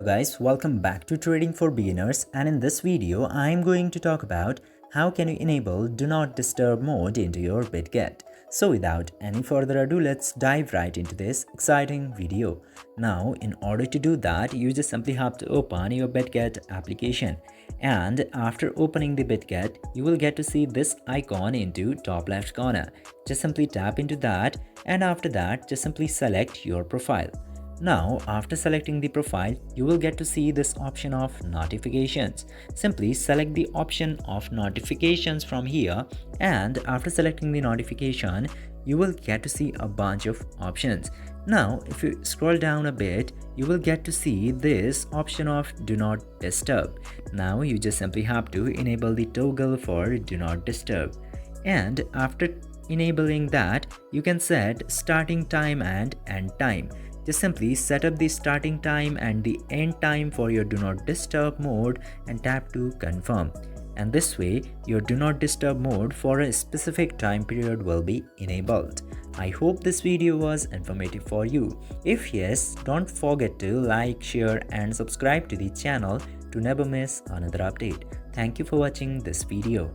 Guys, welcome back to Trading for Beginners, and in this video I am going to talk about how can you enable Do Not Disturb mode into your Bitget. So without any further ado, let's dive right into this exciting video. Now in order to do that, you just simply have to open your Bitget application, and after opening the Bitget you will get to see this icon into top left corner. Just simply tap into that, and after that just simply select your profile. Now, after selecting the profile, you will get to see this option of notifications. Simply select the option of notifications from here, and after selecting the notification, you will get to see a bunch of options. Now, if you scroll down a bit, you will get to see this option of Do Not Disturb. Now, you just simply have to enable the toggle for Do Not Disturb. And after enabling that, you can set starting time and end time. Just simply set up the starting time and the end time for your Do Not Disturb mode and tap to confirm. And this way, your Do Not Disturb mode for a specific time period will be enabled. I hope this video was informative for you. If yes, don't forget to like, share and subscribe to the channel to never miss another update. Thank you for watching this video.